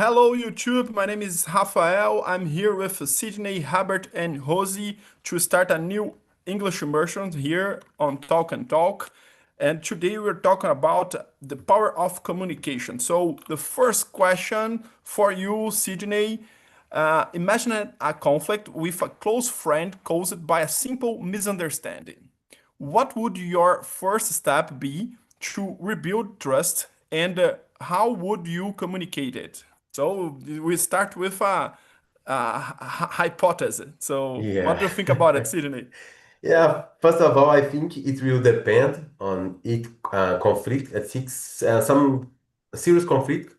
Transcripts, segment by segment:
Hello YouTube, my name is Rafael. I'm here with Sydney, Herbert, and Rosie to start a new English immersion here on Talk and Talk. And today we're talking about the power of communication. So the first question for you, Sydney, imagine a conflict with a close friend caused by a simple misunderstanding. What would your first step be to rebuild trust and how would you communicate it? So we start with a hypothesis. So what Yeah. do you think about it, Sydney? Yeah, first of all, I think it will depend on each conflict. I think some serious conflict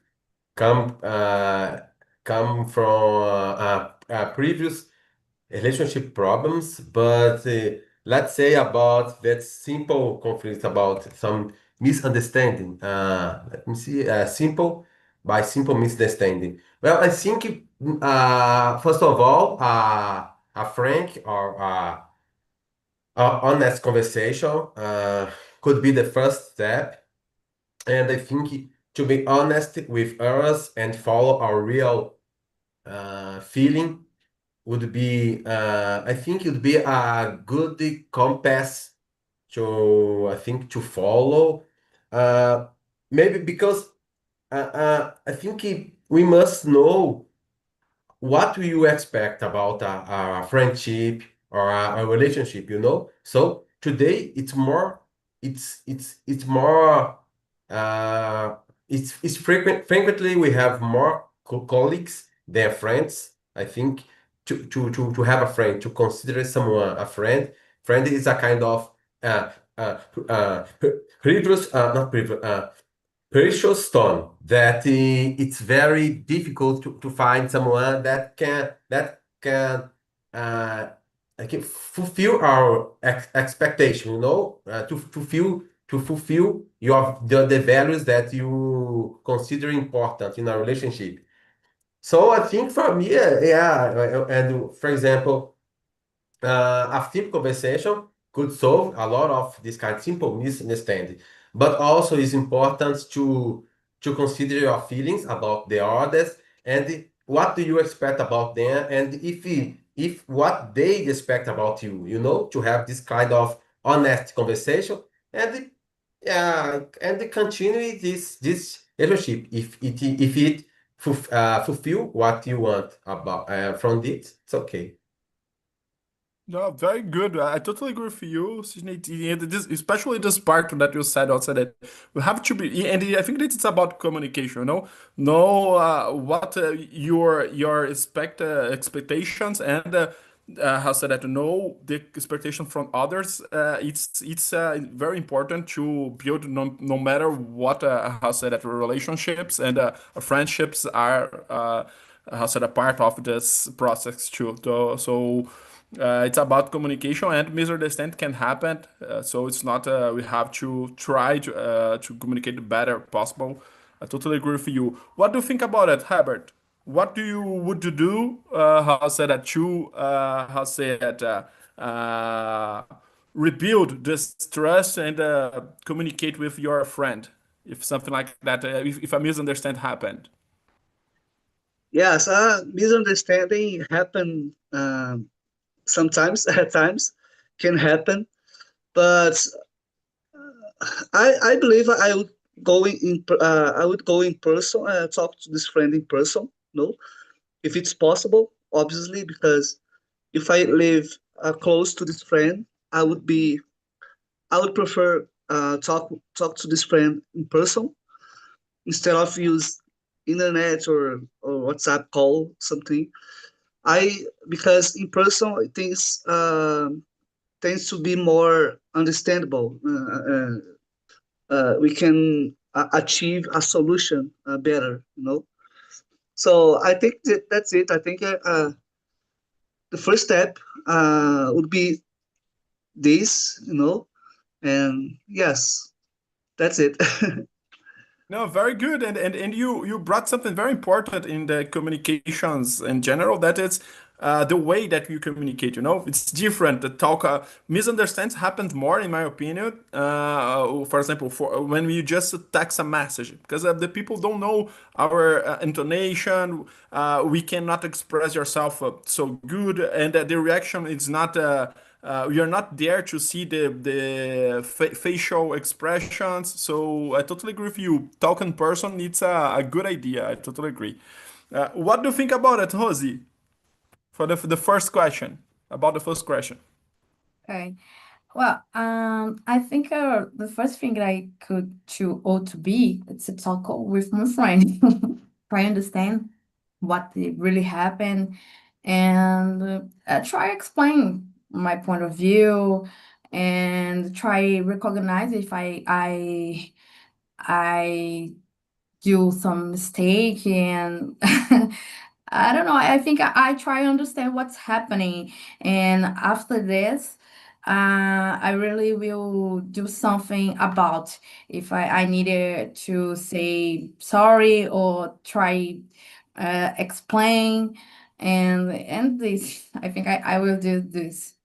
come come from previous relationship problems, but let's say about that simple conflict about some misunderstanding. Let me see, simple misunderstanding. Well, I think first of all, a frank or honest conversation could be the first step, and I think to be honest with us and follow our real feeling would be I think it would be a good compass to I think to follow. Uh, Maybe because I think we must know what do you expect about a friendship or a relationship, you know? So today it's more uh it's frequently we have more colleagues than friends. I think to have a friend, to consider someone a friend is a kind of uh previous not previous precious stone that it's very difficult to find someone uh, that can fulfill our expectation, you know, to fulfill the values that you consider important in a relationship. So I think for me, yeah, and for example, a simple conversation could solve a lot of this kind of simple misunderstanding. But also it's important to consider your feelings about the others and what do you expect about them and if what they expect about you, you know, to have this kind of honest conversation and and continue this relationship if it fulfill what you want about from it, it's okay. No, very good. I totally agree with you, Sydney. And this, especially this part that you said also that we have to be, and I think that it's about communication. Know what your expectations and how said that know the expectation from others. It's very important to build no matter what how said that relationships and friendships are how said a part of this process too. So it's about communication and misunderstanding can happen. So it's not we have to try to communicate the better possible. I totally agree with you. What do you think about it, Herbert? What do you would you do? How say that you how say that rebuild this trust and communicate with your friend if something like that if a misunderstanding happened. Yes, misunderstanding happen sometimes at times can happen, but I believe I would go in person, talk to this friend in person. No, if it's possible, obviously, because if I live close to this friend, I would be I would prefer talk to this friend in person instead of use internet or WhatsApp call something. I because in person things tends to be more understandable. We can achieve a solution better, you know. So I think that's it. I think the first step would be this, you know, and yes, that's it. No, very good. And you brought something very important in the communications in general, that is the way that you communicate. It's different. The talk misunderstandings happens more, in my opinion. For example, when we just text a message, because the people don't know our intonation. We cannot express yourself so good, and the reaction is not. You're not there to see the facial expressions. So I totally agree with you. Talk in person, it's a good idea. I totally agree. What do you think about it, Rosie? For the first question, about the first question. Okay. Well, I think the first thing that I could to ought to be is to talk with my friend, try understand what really happened, and try explain my point of view, and try recognize if I do some mistake, and I don't know. I think I try to understand what's happening, and after this, I really will do something about if I needed to say sorry or try explain, and this. I think I will do this.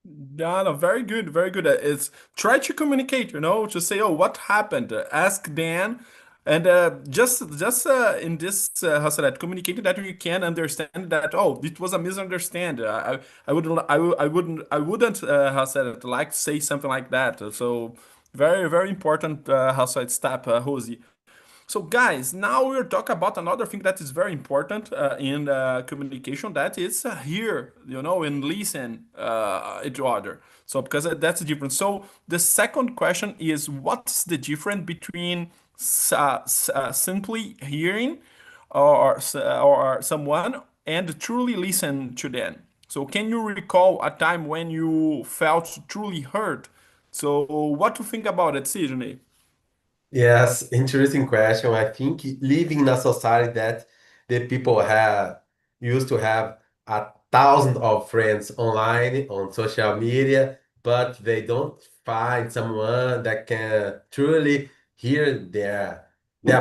No, no, very good, very good. It's try to communicate, to say, oh, what happened? Ask Dan, and just in this, how say that, communicating that you can understand that, oh, it was a misunderstanding. I wouldn't, how say that, like to say something like that. So very, very important, how say it, step, Rosie. So, guys, now we'll talk about another thing that is very important in communication. That is hear, and listen each other. So, because that's different. So, the second question is, what's the difference between simply hearing or someone and truly listen to them? So, can you recall a time when you felt truly heard? So, what to think about it, Sidney? Yes, interesting question. I think living in a society that the people have used to have 1,000 of friends online on social media, but they don't find someone that can truly hear their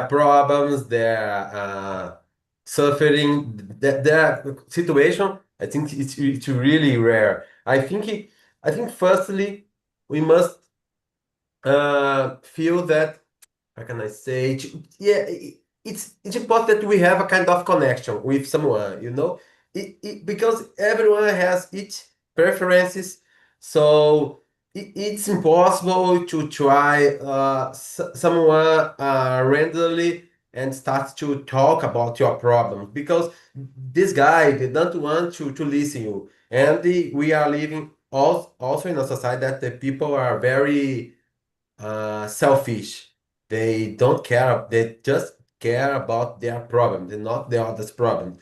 problems, their suffering, their situation. I think it's really rare. I think firstly we must feel that how can I say? Yeah, it's important that we have a kind of connection with someone, because everyone has its preferences. So it's impossible to try someone randomly and start to talk about your problems because this guy they don't want to listen you. And we are living also in a society that the people are very selfish. They don't care. They just care about their problem, and not the other's problem.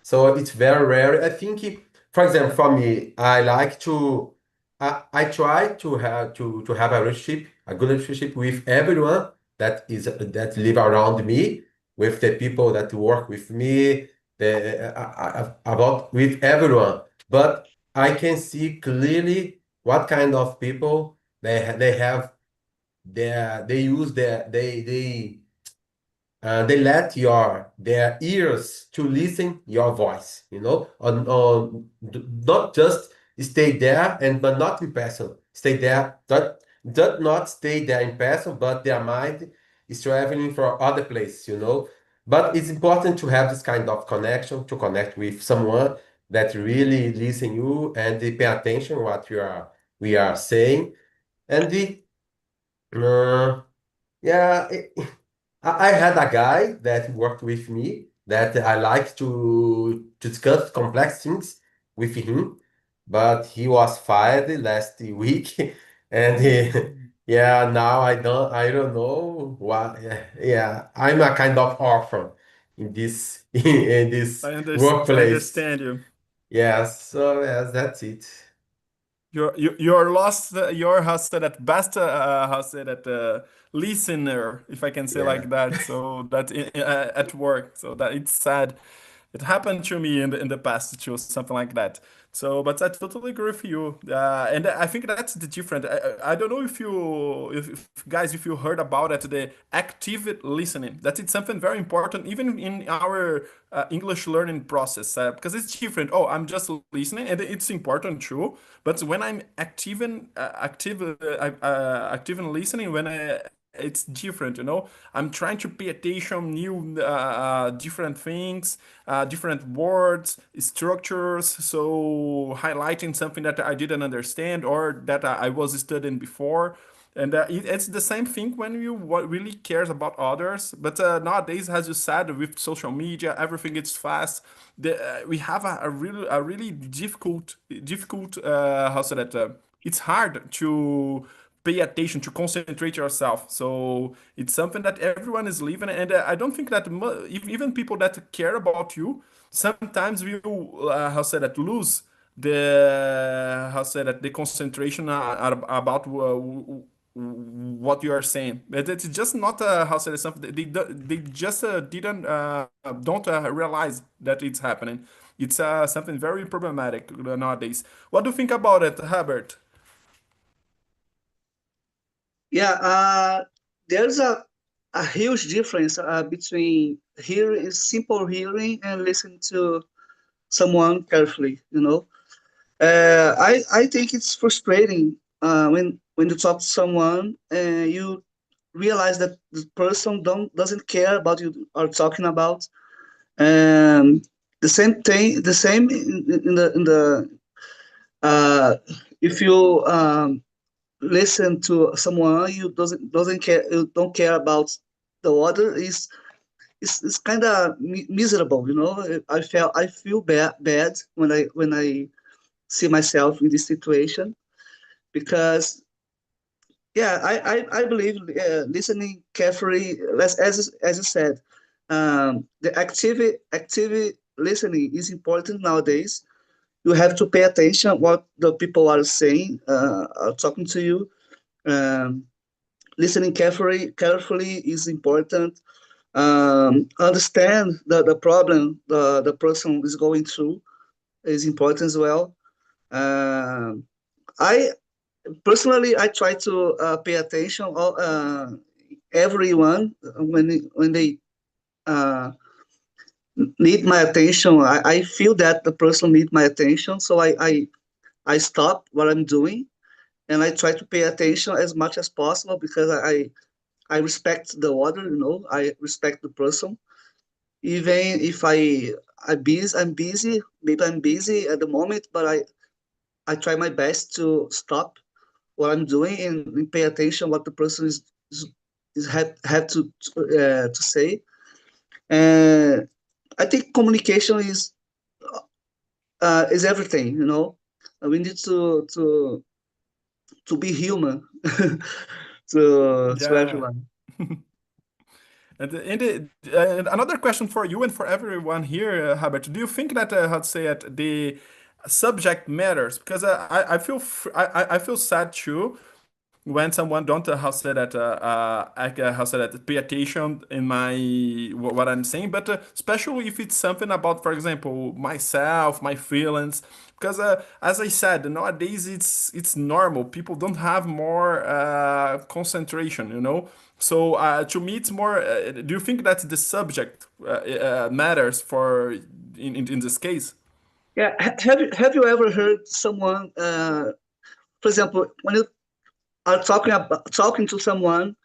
So it's very rare. I think, for example, for me, I like to. I try to have a relationship, a good relationship with everyone that live around me, with the people that work with me, about with everyone. But I can see clearly what kind of people they have they use they let their ears to listen your voice, not just stay there and but not in person. Stay there, not stay there in person, but their mind is traveling for other places, But it's important to have this kind of connection, to connect with someone that really listen you and they pay attention what we are saying. And uh, yeah, I had a guy that worked with me that I like to discuss complex things with him, but he was fired last week, and yeah, now I don't know what. Yeah, I'm a kind of orphan in this in this I workplace. understand you. Yes, so yes, that's it. You're lost. You're how say that best. How say that listener, if I can say Yeah. like that. So that at work. So that it's sad. It happened to me in the past too, something like that. So, but I totally agree with you. And I think that's the difference. I don't know if guys, if you heard about it, the active listening. That it's something very important, even in our English learning process, because it's different. Oh, I'm just listening, and it's important too. But when I'm active in listening, when it's different, you know. I'm trying to pay attention new different things, different words, structures, so highlighting something that I didn't understand or that I was studying before. And it's the same thing when you really cares about others. But nowadays, as you said, with social media, everything is fast. We have a really difficult how say that it's hard to pay attention to concentrate yourself. So it's something that everyone is living, and I don't think that even people that care about you sometimes will how say that lose the how say that the concentration about what you are saying. But it's just not how say that something they just didn't don't realize that it's happening. It's something very problematic nowadays. What do you think about it, Herbert? Yeah, there's a huge difference between hearing, simple hearing, and listening to someone carefully. You know, I think it's frustrating when you talk to someone and you realize that the person doesn't care about you are talking about. Um, the same thing, the same in the uh, if you listen to someone you doesn't care, you don't care about the other, is it's kind of miserable, you know. I feel bad when I see myself in this situation, because yeah, I believe listening carefully, as you said, the active listening is important nowadays. You have to pay attention what the people are saying, are talking to you. um, Listening carefully is important. Understand the problem the person is going through is important as well. Um, I personally I try to pay attention all everyone when they uh, need my attention. I feel that the person need my attention, so I stop what I'm doing and I try to pay attention as much as possible, because I respect the other, you know. I respect the person, even if I'm busy. Maybe I'm busy at the moment, but I try my best to stop what I'm doing and pay attention what the person is have to say. And I think communication is everything, you know. We need to be human to Yeah. everyone. And another question for you and for everyone here, Herbert. Do you think that how to say it, the subject matters? Because I feel I feel sad too when someone don't how say that how say that pay attention in my what I'm saying, but especially if it's something about, for example, myself, my feelings. Because as I said, nowadays it's normal. People don't have more concentration, you know. So to me, it's more. Do you think that the subject matters for in this case? Yeah, have you ever heard someone, for example, when you are talking to someone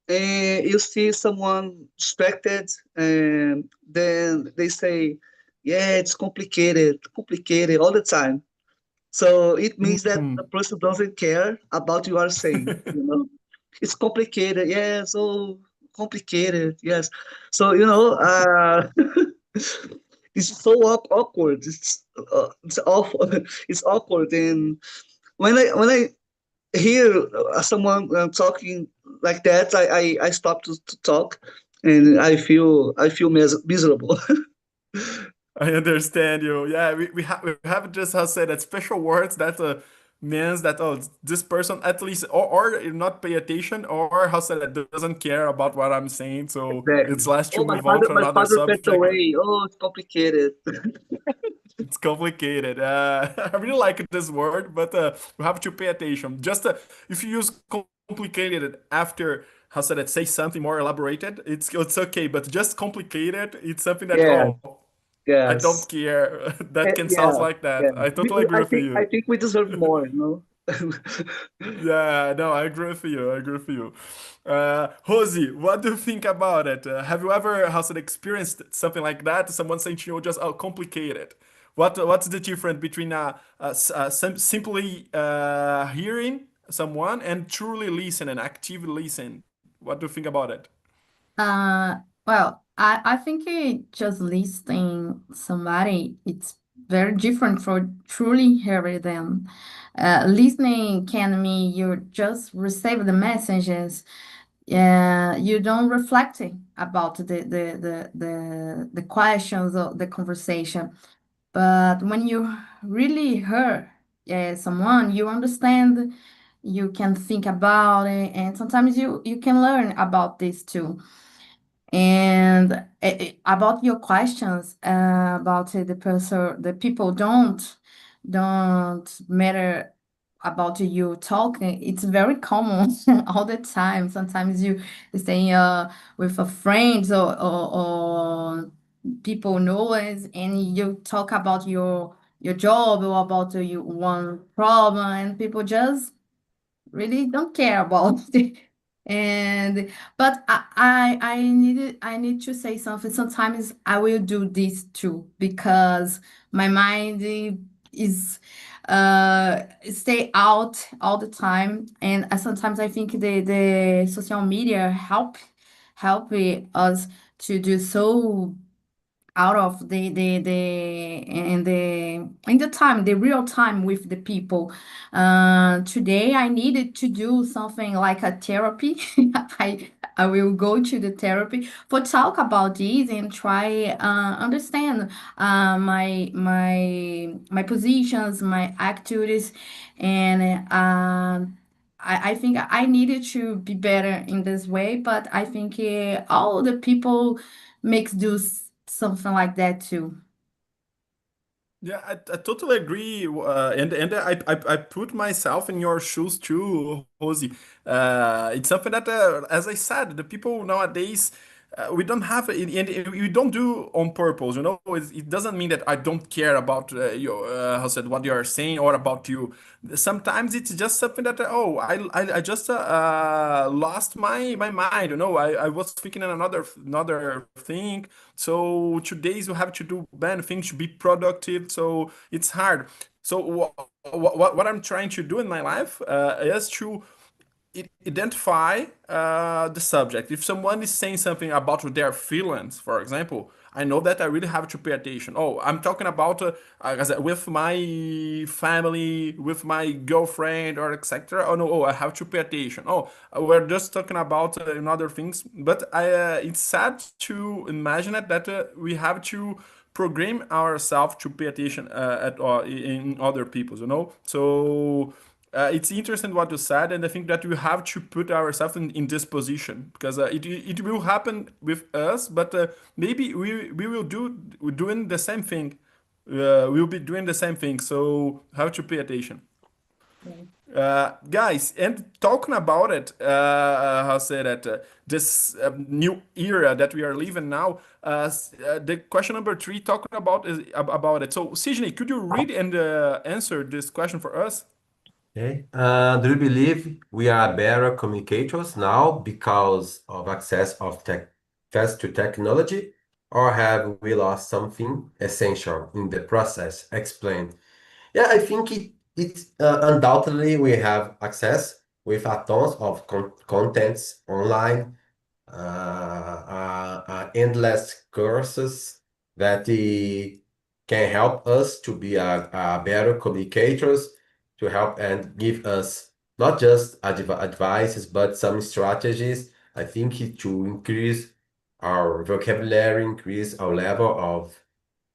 and you see someone distracted, and then they say, "Yeah, it's complicated all the time." So it means that the Mm. person doesn't care about you are saying. You know, it's complicated. Yeah, so complicated. Yes. So you know, it's so awkward. It's awful. It's awkward. And when I hear someone talking like that, I stop to talk, and I feel miserable. I understand you. Yeah, we have just how to say that special words that means that oh this person at least or not pay attention or how say that doesn't care about what I'm saying, so it's Exactly. less to Oh, move on to my another father passed subject. away. Oh, it's complicated. It's complicated. I really like this word, but you have to pay attention. Just if you use complicated after how said it, say something more elaborated, it's okay. But just complicated, it's something that Yeah, oh, I don't yes. care. That can sound Yeah, like that. yeah. I totally agree with I you. think we deserve more, no? Yeah, no, I agree with you. I agree with you. Rosie, what do you think about it? Have you ever, how said, experienced something like that? Someone saying to you just, oh, complicated. What's the difference between simply hearing someone and truly listen and actively listen? What do you think about it? Uh, well, I think just listening somebody, it's very different from truly hearing them. Listening can mean you just receive the messages. You don't reflecting about the questions or the conversation. But when you really hear someone, you understand, you can think about it, and sometimes you can learn about this too. And about your questions about the person, the people don't matter about you talking. It's very common all the time. Sometimes you stay with a friend or people know us, and you talk about your job or about your one problem, and people just really don't care about it. And but I need to say something. Sometimes I will do this too because my mind is stay out all the time, and sometimes I think the social media help us to do so out of the time, the real time with the people. Today I needed to do something like a therapy. I will go to the therapy for talk about this and try understand my positions, my activities, and I think I needed to be better in this way, but I think all the people makes do something like that too. Yeah, I totally agree, and I put myself in your shoes too, Rosie. It's something that, as I said, the people nowadays we don't have it, and we don't do on purpose. You know, it doesn't mean that I don't care about your how said what you are saying or about you. Sometimes it's just something that oh, I just lost my mind. You know, I was thinking in another thing. So today's you have to do many things to be productive. So it's hard. So what I'm trying to do in my life is to identify the subject. If someone is saying something about their feelings, for example, I know that I really have to pay attention. Oh, I'm talking about as with my family, with my girlfriend, or etc. Oh no, oh I have to pay attention. Oh, we're just talking about in other things, but it's sad to imagine it that we have to program ourselves to pay attention at in other people. You know, so. It's interesting what you said, and I think that we have to put ourselves in this position because it will happen with us, but maybe we will doing the same thing. We'll be doing the same thing, so have to pay attention. Guys, and talking about it, how say that this new era that we are living now. The question number three talking about is about it. So, Sidney, could you read and answer this question for us? Okay. Do you believe we are better communicators now because of access of access to technology, or have we lost something essential in the process? Explain. Yeah, I think it's undoubtedly we have access with a tons of contents online, endless courses that can help us to be a better communicators, to help and give us not just advices, but some strategies, I think, to increase our vocabulary, increase our level of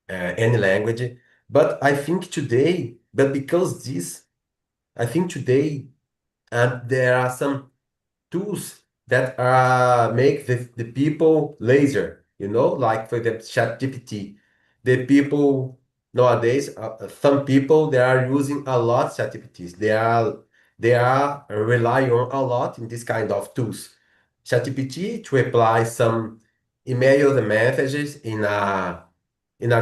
any language. But I think today, but because this I think today there are some tools that make the people lazier, like for the ChatGPT. The people nowadays, some people they are using a lot ChatGPTs. They are relying on a lot in this kind of tools. ChatGPT to reply some emails and messages in a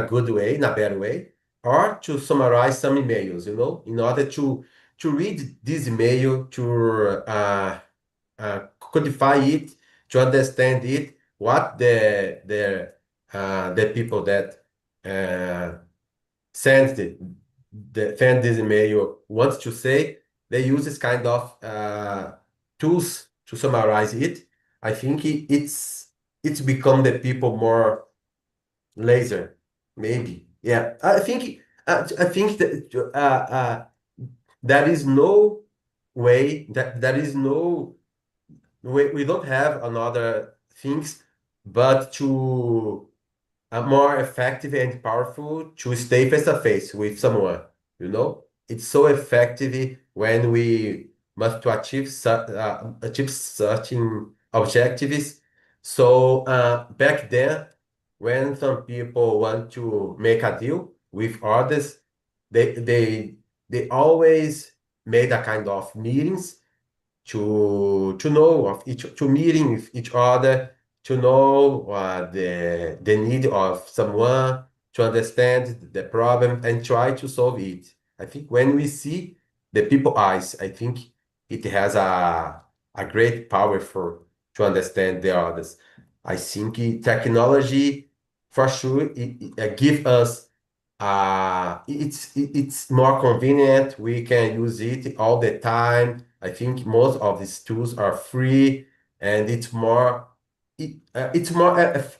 good way, in a better way, or to summarize some emails, in order to read this email, to codify it, to understand it, what the people that uh, send this email wants to say. They use this kind of tools to summarize it. I think it's become the people more laser, maybe. Yeah, I think that there is no way that there is no we don't have another things but to more effective and powerful to stay face to face with someone. It's so effective when we must to achieve certain objectives. So back then, when some people want to make a deal with others, they always made a kind of meetings to know of each to meeting with each other, to know the need of someone, to understand the problem and try to solve it. I think when we see the people eyes, I think it has a great power for to understand the others. I think technology for sure it give us it's more convenient. We can use it all the time. I think most of these tools are free, and it's more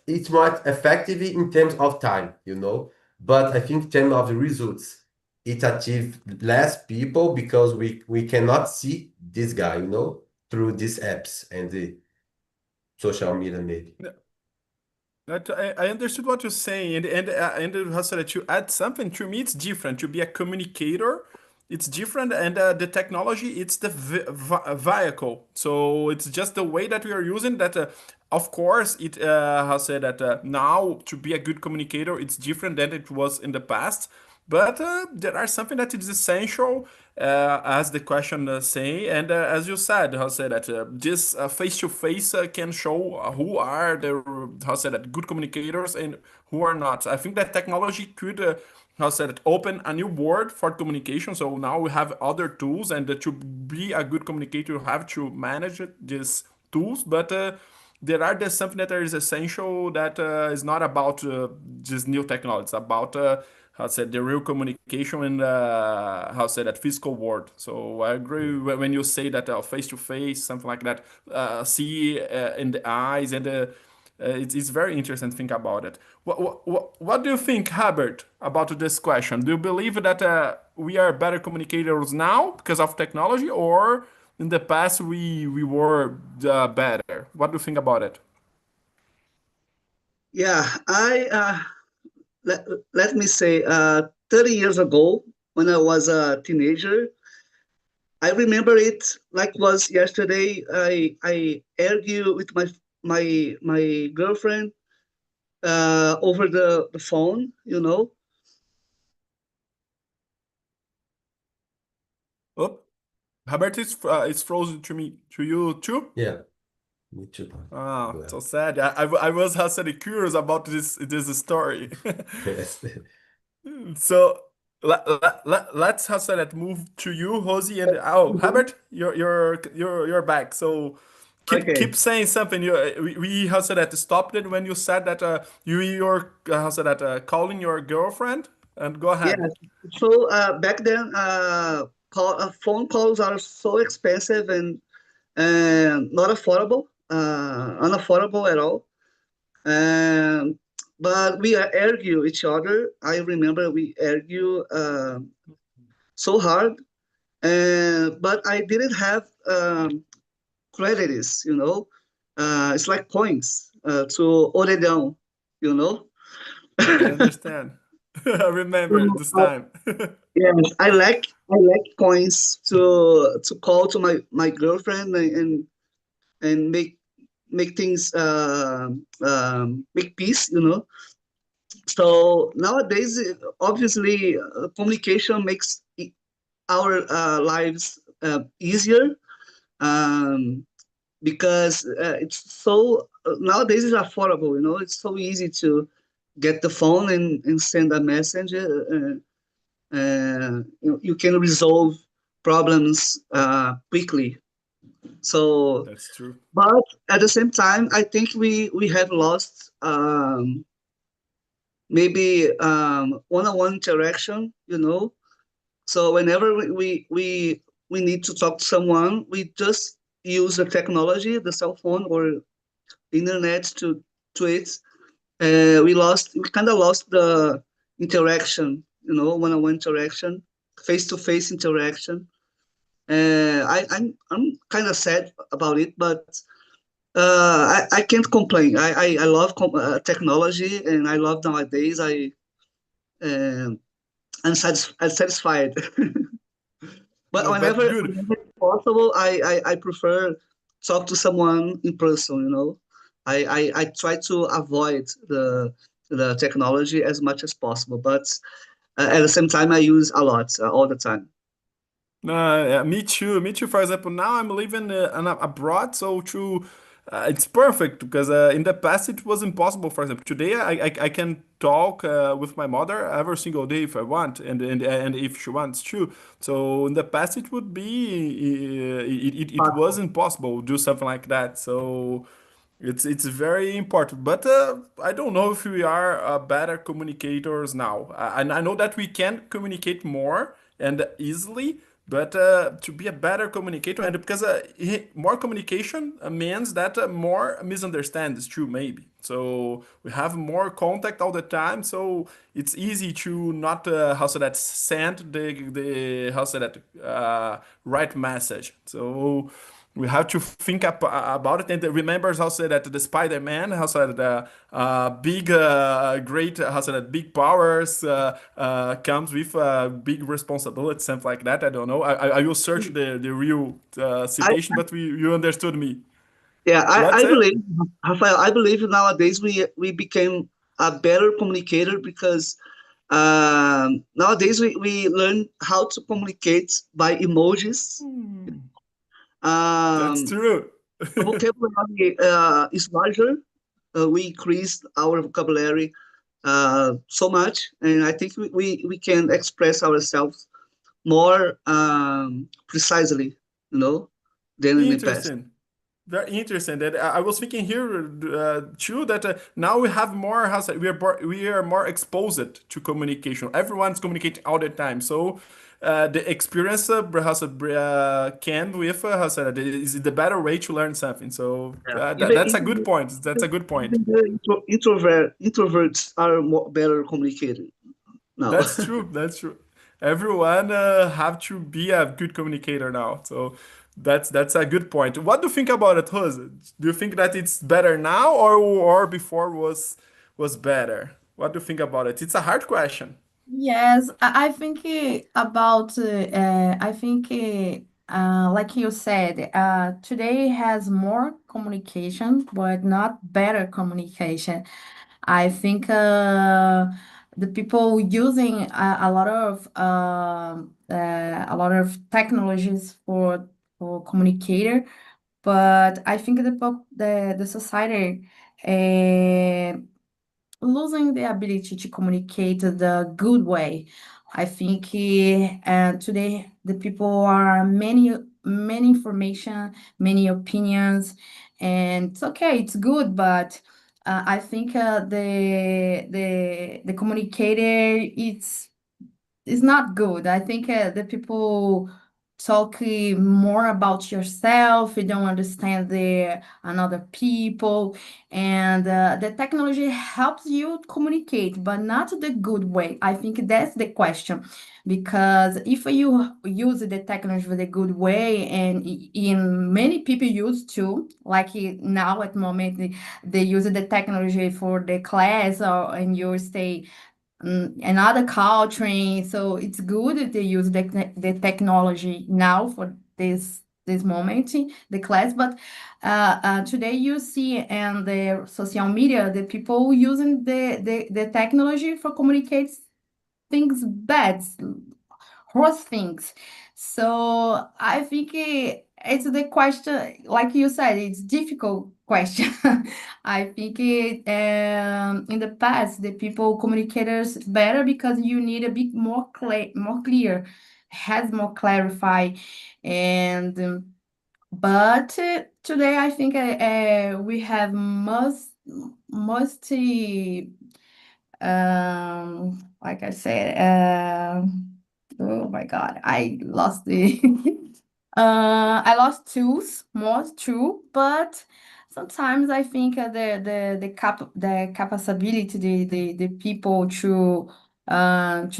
effective in terms of time, But I think in terms of the results, it achieves less people because we cannot see this guy, through these apps and the social media maybe. I understood what you're saying, and how said it, to add something to me, it's different. To be a communicator, it's different, and the technology, it's the vehicle. So it's just the way that we are using that. Of course, it how said that now to be a good communicator, it's different than it was in the past. But there are something that is essential, as the question say, and as you said, how say that this face to face can show who are the how say that good communicators and who are not. I think that technology could how say that open a new world for communication. So now we have other tools, and to be a good communicator, you have to manage these tools, but. There's something that is essential that is not about this new technology. It's about how to say the real communication and how to say that physical world. So I agree when you say that face to face, something like that, see in the eyes, and it's very interesting to think about it. What do you think, Herbert, about this question? Do you believe that we are better communicators now because of technology, or in the past we were better? What do you think about it? Yeah, let me say, 30 years ago, when I was a teenager, I remember it like was yesterday. I argue with my girlfriend over the phone, Oh, Herbert is frozen to me, to you too. Yeah, me too. Ah, Well, so sad. I was actually curious about this story. yes. So let's have that move to you, Josie, and oh, Herbert, you're back. So keep okay. saying something. We how said that stopped it when you said that you're how said that calling your girlfriend, and go Yeah. ahead. So back then, phone calls are so expensive and not affordable, unaffordable at all. Um, but we argue each other. I remember we argue so hard, and but I didn't have credits. It's like points to order down. You know. I understand. I remember So, this time. yes, I like coins to call to my girlfriend and make things make peace, you know. So nowadays, obviously, communication makes our lives easier, um, because it's so nowadays it's affordable. You know, it's so easy to get the phone and send a message. You can resolve problems quickly. So, That's true. but at the same time, I think we have lost maybe one-on-one interaction. You know, so whenever we need to talk to someone, we just use the technology, the cell phone or internet to it. We kind of lost the interaction, you know, one-on-one interaction, face-to-face interaction. I'm kind of sad about it, but I can't complain. I love technology, and I love nowadays. Uh, I'm satisfied. But No, that's good. whenever it's possible, I prefer talk to someone in person, you know. I try to avoid the technology as much as possible, but at the same time, I use a lot all the time. Yeah, me too. Me too. For example, now I'm living abroad, so it's perfect because in the past it was impossible. For example, today I can talk with my mother every single day if I want, and if she wants to. So in the past it would be it was Possible. impossible to do something like that. So it's very important, but I don't know if we are better communicators now. And I know that we can communicate more and easily, but to be a better communicator, and because more communication means that more misunderstandings too, maybe. So we have more contact all the time, so it's easy to not how say that send the how say that right message. So we have to think about it and remember how say that the Spider-Man, how say that big, great, how say that big powers comes with big responsibility, something like that. I don't know. I will search the real I citation, but you understood me. Yeah, What's I it? believe, Rafael, I believe nowadays we became a better communicator because nowadays we learn how to communicate by emojis. Hmm, that's Um, true. the vocabulary is larger. We increased our vocabulary so much, and I think we can express ourselves more precisely, you know, than in the past. Interesting. Very interesting. That I was thinking here too that now we have more. How say, we are more exposed to communication. Everyone's communicating all the time, so the experience can with how say that is the better way to learn something. So Yeah. that's a good point. That's a good point. Even the introverts are more better communicated now. That's true. That's true. Everyone have to be a good communicator now. So that's a good point. What do you think about it, Jose? Do you think that it's better now or before was better? What do you think about it? It's a hard question. Yes, I think about I think like you said, today has more communication, but not better communication. I think the people using a lot of technologies for communicator, but I think the society uh, losing the ability to communicate the good way. I think today the people are many information, many opinions, and it's okay, it's good, but I think the communicator it's not good. I think the people talk more about yourself. You don't understand the another people, and the technology helps you communicate, but not the good way. I think that's the question, because if you use the technology for the good way, and in many people use too, like now at the moment they use the technology for the class or and you stay another culture. So it's good that they use the technology now for this moment, the class. But today you see in the social media the people using the technology for communicate things bad, horse things. So I think it's the question, like you said, it's difficult question. I think in the past the people communicators better because you need a bit more clear, has more clarify, and but today I think we have most like I said, oh my God, I lost the I lost tools, more true, but sometimes I think the capability, the people to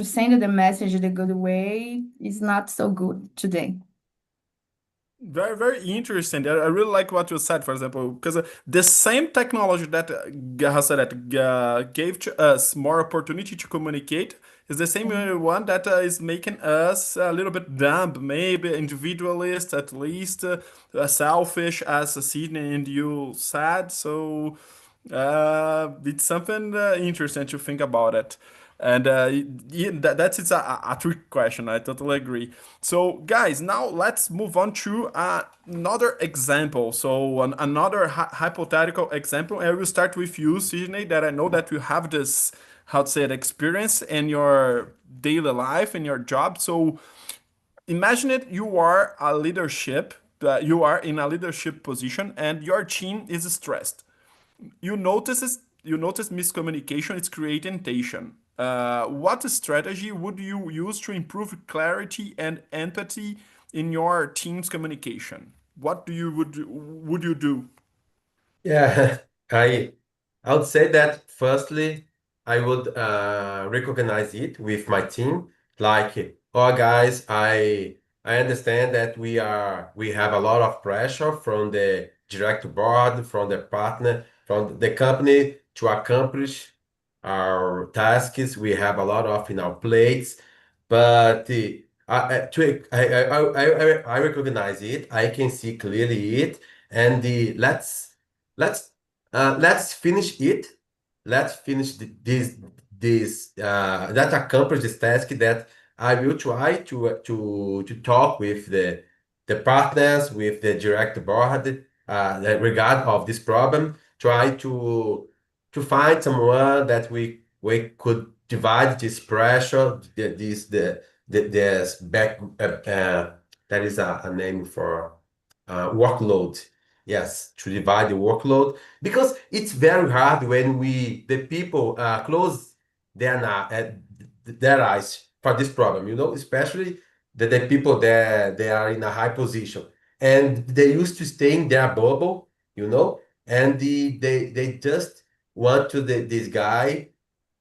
send the message the good way is not so good today. Very, very interesting. I really like what you said, for example, because the same technology that Hassan, that gave to us more opportunity to communicate is the same one that is making us a little bit dumb, maybe individualist, at least selfish, as Sydney and you said. So it's something interesting to think about it. And that is a trick question. I totally agree. So, guys, now let's move on to another example. So, another hypothetical example. I will start with you, Sydney, that I know that you have this, how to say it, experience in your daily life, in your job. So, imagine it, you are you are in a leadership position and your team is stressed. You notice miscommunication is creating tension. What strategy would you use to improve clarity and empathy in your team's communication? What would you do? Yeah, I I would say that firstly, I would recognize it with my team. Like, oh guys, I understand that we have a lot of pressure from the direct board, from the partner, from the company to accomplish our tasks. We have a lot of in our plates, but I recognize it. I can see clearly it, and let's let's finish it. Let's finish this that accomplish this task that I will try to talk with the partners, with the direct board, regard of this problem. Try to find someone that we could divide this pressure, this back that is a name for workload. Yes, to divide the workload because it's very hard when the people close their eyes for this problem, especially the people that they are in a high position and they used to stay in their bubble, and they just want this guy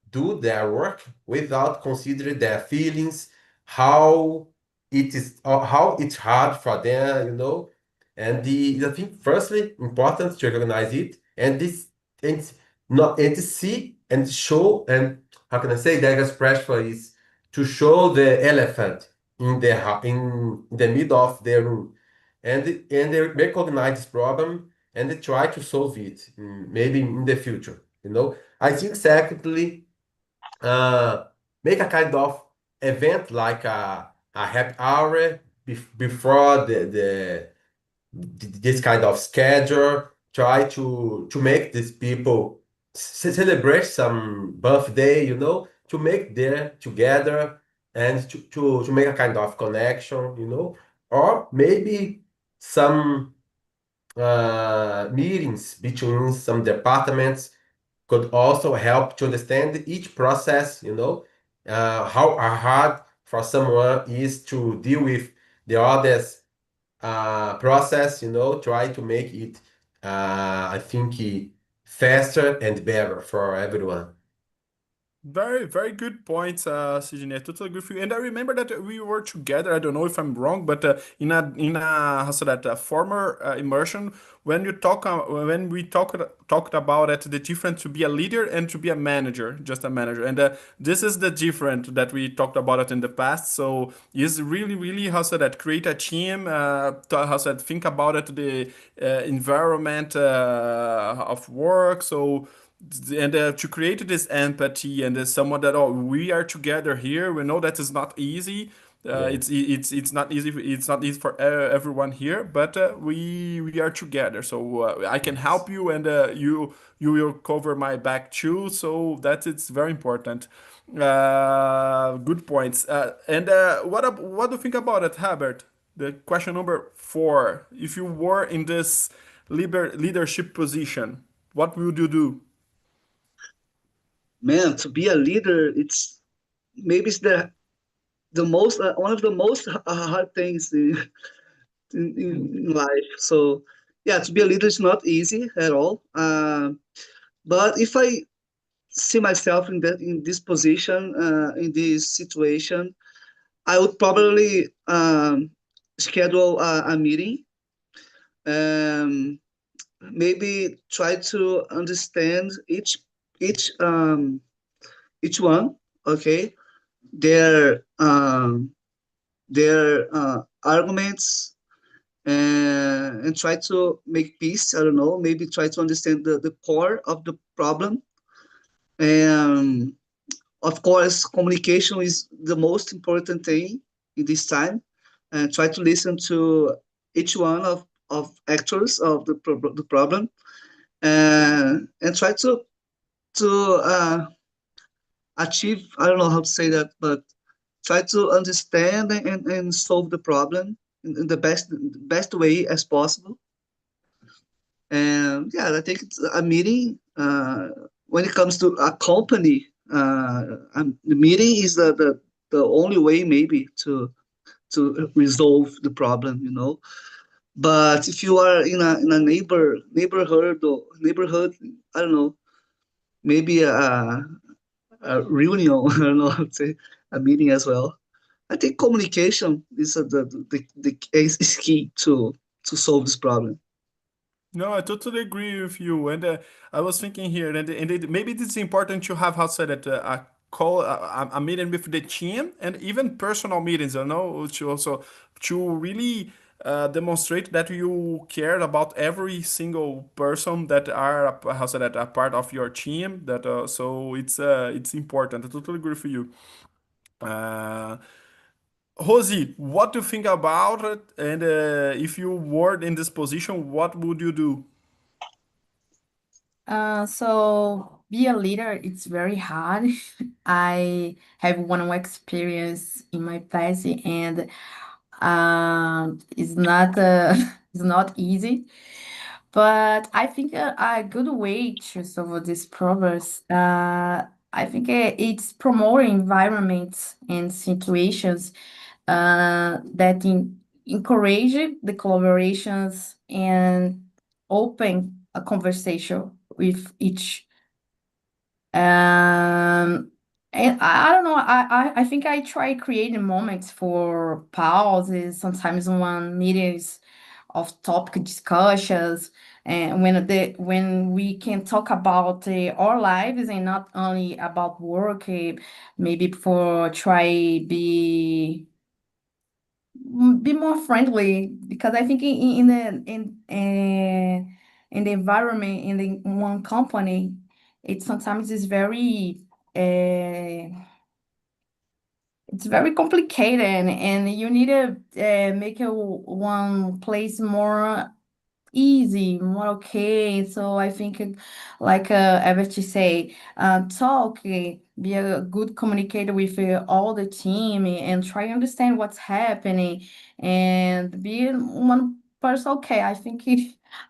do their work without considering their feelings, how how it's hard for them, And I think firstly important to recognize it and this and not and to see and show and how can I say the biggest pressure is to show the elephant in the middle of the room and they recognize this problem and they try to solve it maybe in the future. I think secondly uh, make a kind of event like a happy hour before this kind of schedule. Try to make these people celebrate some birthday, to make there together and to make a kind of connection, or maybe some meetings between some departments could also help to understand each process, how hard for someone is to deal with the other's process, try to make it, I think, faster and better for everyone. Very, very good points, Sidney. I totally agree with you. And I remember that we were together. I don't know if I'm wrong, but in a how say that former immersion, when we talked about it, the difference to be a leader and to be a manager, just a manager. And this is the difference that we talked about it in the past. So it's really, really how say that create a team. How say that think about it the environment of work. So and to create this empathy and there's someone that oh we are together here, we know that is not easy, Yeah. it's not easy, it's not easy for everyone here, but we are together, so I can Yes. help you, and you will cover my back too, so that it's very important. Good points. And what do you think about it, Herbert? The question number 4: if you were in this leadership position, what would you do? Man, to be a leader, it's maybe it's the most one of the most hard things in life. So yeah, to be a leader is not easy at all. But if I see myself in this position, in this situation, I would probably schedule a meeting. Um, Maybe try to understand each each one. Okay, their arguments, and try to make peace. I don't know. Maybe try to understand the core of the problem. And of course, communication is the most important thing in this time. And try to listen to each one of actors of the problem, and try to achieve. I don't know how to say that, but try to understand and solve the problem in the best way as possible. And yeah, I think it's a meeting. When it comes to a company, the meeting is the only way maybe to resolve the problem, you know. But if you are in a neighborhood, I don't know, maybe a reunion, I don't know how to say, a meeting as well. I think communication is is key to solve this problem. No, I totally agree with you. And I was thinking here, maybe it's important to have, how to say that, a call, a meeting with the team, and even personal meetings, you know, to also to really demonstrate that you care about every single person that are, how to say that, a part of your team. That so it's important. I totally agree with you. Uh, Rosie, what do you think about it? And if you were in this position, what would you do? So be a leader, it's very hard. I have one experience in my past, and it's not it's not easy. But I think a good way to solve these problems, I think it's promoting environments and situations that encourage the collaborations and open a conversation with each. And I don't know, I think I try creating moments for pauses, sometimes one meetings of topic discussions, and when we can talk about our lives and not only about work, maybe for try be more friendly, because I think in the environment in the one company, it sometimes is very it's very complicated, and you need to make one place more easy, more okay. So I think, like Everett say, talk, be a good communicator with all the team, and try to understand what's happening, and be one person. Okay, I think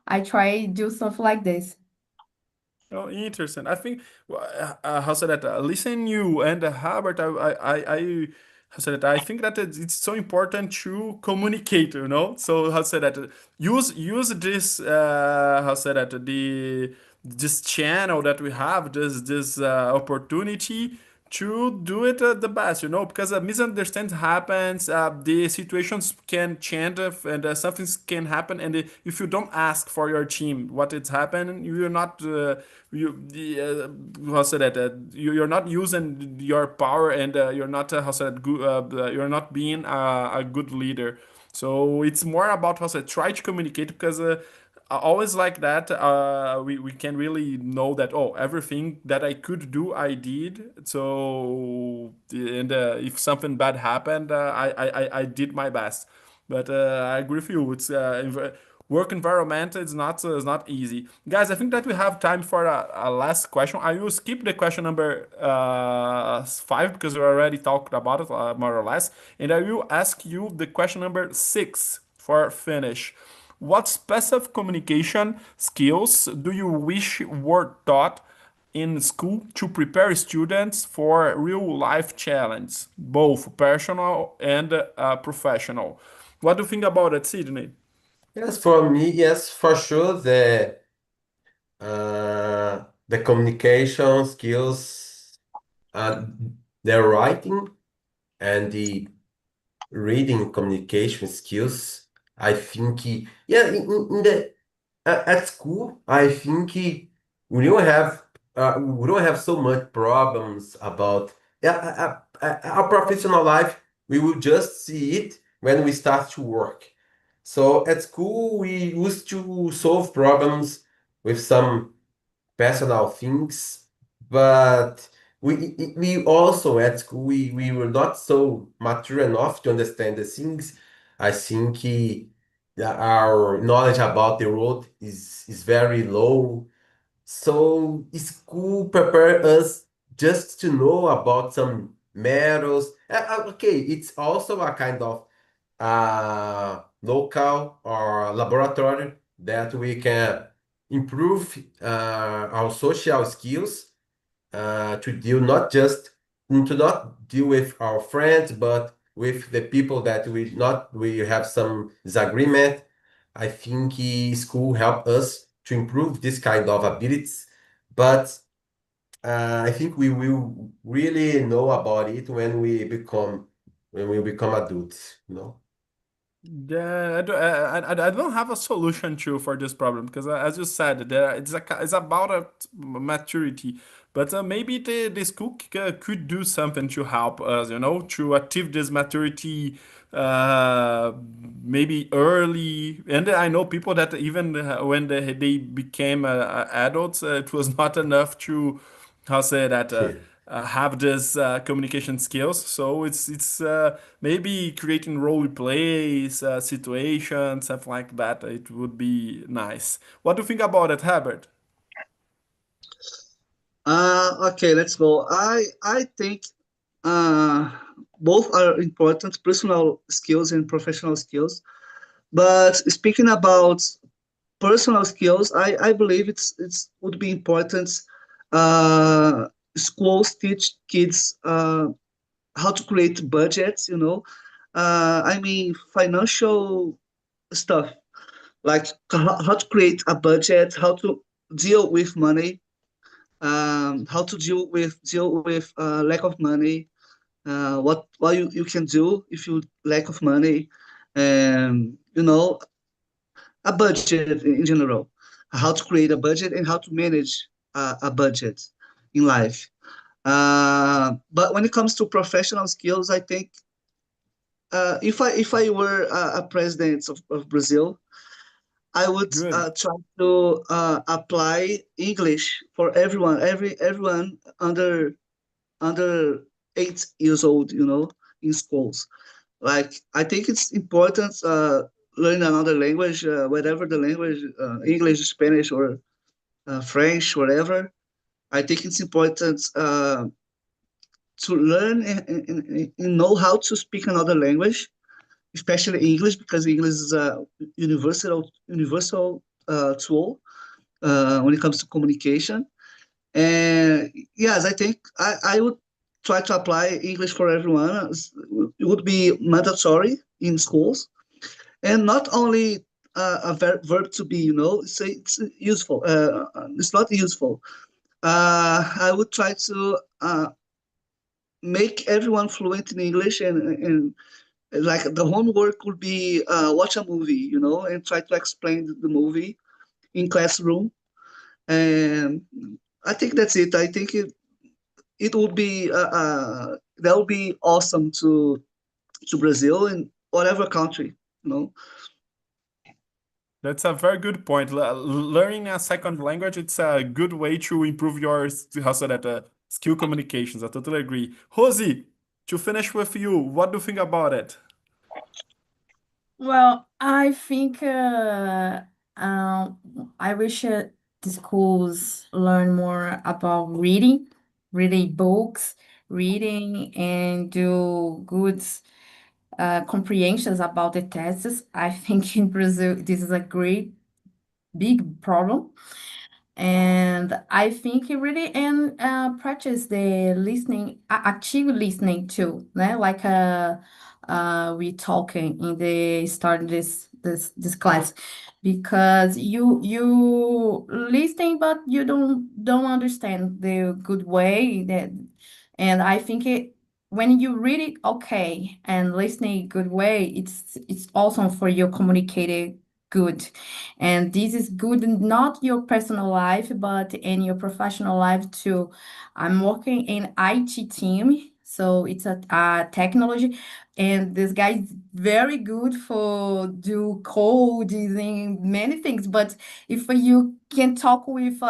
I try do something like this. Oh, interesting. I think how said that? Listen, you and Herbert. How said that? I think that it's so important to communicate. You know. So how said that? Use this. How said that? this channel that we have, this opportunity to do it the best, you know, because a misunderstanding happens, the situations can change, and something can happen, and if you don't ask for your team what it's happening, you're not how say that you're not using your power, and you're not how say that, you're not being a good leader. So it's more about how say try to communicate, because always like that, we can really know that, oh, everything that I could do I did. So and if something bad happened, I did my best. But I agree with you, it's work environment is not easy, guys. I think that we have time for a last question. I will skip the question number 5, because we already talked about it more or less, and I will ask you the question number 6 for finish. What specific communication skills do you wish were taught in school to prepare students for real life challenge, both personal and professional? What do you think about it, Sydney? Yes, for me, yes, for sure, the communication skills, uh, the writing and the reading communication skills, I think, yeah, in the at school, I think we don't have so much problems about, yeah, our professional life. We will just see it when we start to work. So at school, we used to solve problems with some personal things, but we also at school we were not so mature enough to understand the things. I think our knowledge about the world is very low. So school prepare us just to know about some metals. Okay, it's also a kind of local or laboratory that we can improve our social skills to deal to not deal with our friends, but with the people that we have some disagreement. I think school help us to improve this kind of abilities, but I think we will really know about it when we become adults, you know. Yeah, I don't have a solution to for this problem, because as you said, it's about a maturity. But maybe the school could do something to help us, you know, to achieve this maturity, uh, maybe early. And I know people that even when they became adults, it was not enough to, how say that, have this communication skills. So it's maybe creating role plays, situations, something like that. It would be nice. What do you think about it, Herbert? Okay, let's go. I think uh, both are important, personal skills and professional skills. But speaking about personal skills, I believe it's would be important. Uh, Schools teach kids how to create budgets. You know, I mean financial stuff like how to create a budget, how to deal with money, how to deal with lack of money, what you can do if you lack of money, and a budget in general, how to create a budget and how to manage a budget in life. But when it comes to professional skills, I think if I were a president of Brazil, I would Good. try to apply English for everyone under 8 years old, in schools. Like I think it's important learn another language, whatever the language, English, Spanish, or French, whatever. I think it's important to learn and know how to speak another language, especially English, because English is a universal tool when it comes to communication. And yes, I think I would try to apply English for everyone. It would be mandatory in schools, and not only verb to be, it's useful. It's not useful. I would try to make everyone fluent in English, and like the homework would be watch a movie, and try to explain the movie in classroom. And I think that's it. I think it would be that would be awesome to Brazil and whatever country, you know. That's a very good point. Learning a second language, it's a good way to improve your how so that skill communications. I totally agree. Rosie, to finish with you, what do you think about it? Well, I think I wish the schools learn more about reading books, reading, and do good comprehensions about the tests. I think in Brazil this is a great big problem. And I think it really and practice the listening, active listening too, né? Like we talking in the start of this class, because you listening but you don't understand the good way that, and I think it when you read it okay and listening good way, it's awesome for your communicating good. And this is good in not your personal life, but in your professional life too. I'm working in IT team, so it's a technology, and this guy is very good for do code and many things. But if you can talk with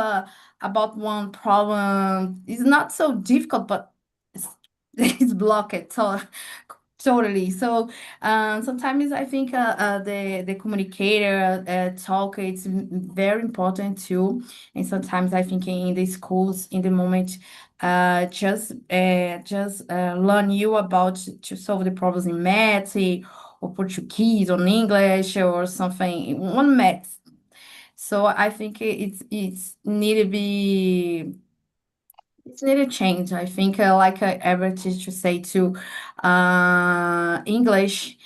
about one problem, it's not so difficult, but it's, it's blocked. So totally. So sometimes I think the communicator talk it's very important too. And sometimes I think in the schools in the moment just learn you about to solve the problems in math or Portuguese or English or something one math. So I think it's need to be it's need to change. I think, like every teacher say to English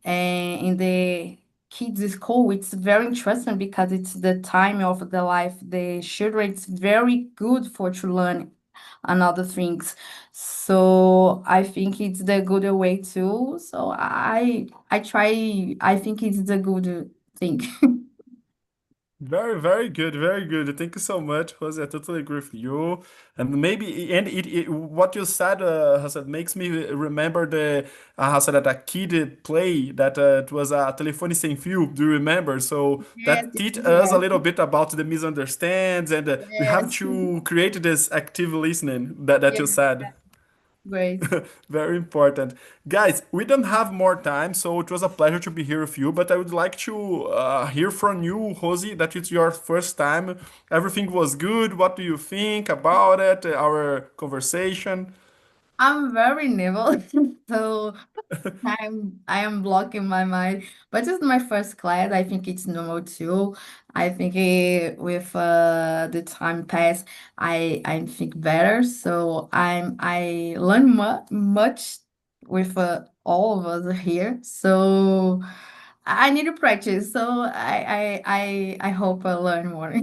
in the kids' school, it's very interesting because it's the time of the life. The children, it's very good for to learn another things. So I think it's the good way too. So I try. I think it's the good thing. Very, very good, very good. Thank you so much, Jose. I totally agree with you. And maybe, and what you said, Jose, makes me remember the, Jose, that a kid play that it was a telefone sem fio. Do you remember? So Yes, that yes, teach us a yes, little bit about the misunderstands, and we have yes, to create this active listening that you yes, said. great. Very important. Guys, we don't have more time, so it was a pleasure to be here with you. But I would like to hear from you, Rosie, that it's your first time. Everything was good. What do you think about it? Our conversation? I'm very nervous, so I am blocking my mind. But it's my first class. I think it's normal too. I think with the time pass, I think better. So I learn much with all of us here. So I need to practice. So I hope I learn more.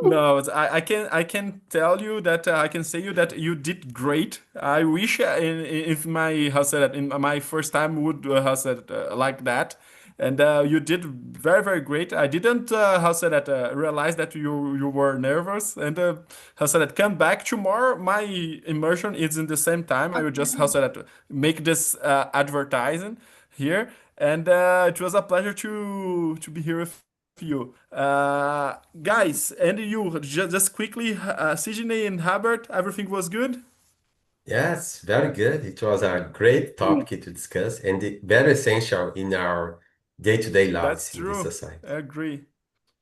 No, I can tell you that I can say you that you did great. I wish if my how said that in my first time would how said like that, and you did very very great. I didn't how said that realize that you were nervous, and how said that come back tomorrow. My immersion is in the same time. I will just how said that make this advertising here, and it was a pleasure to be here with you. Guys, and you, just quickly, Sidney and Herbert, everything was good? Yes, very good. It was a great topic to discuss and very essential in our day-to-day That's lives in this true. society. I agree.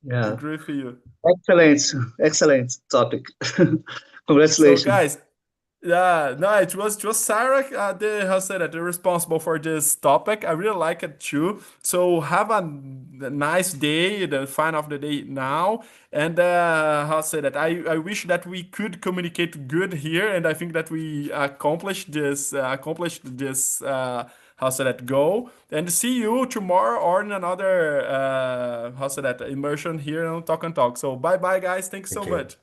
Yeah, Agree with you. excellent, excellent topic. So, Congratulations. guys, yeah, no, it was Sarah, the how say that, the responsible for this topic. I really like it too. So have a nice day, the fine of the day now, and how say that. I wish that we could communicate good here, and I think that we accomplished this. how say that go. And see you tomorrow or in another how say that immersion here on Talk and Talk. So bye bye guys. Thanks so Thank you. much.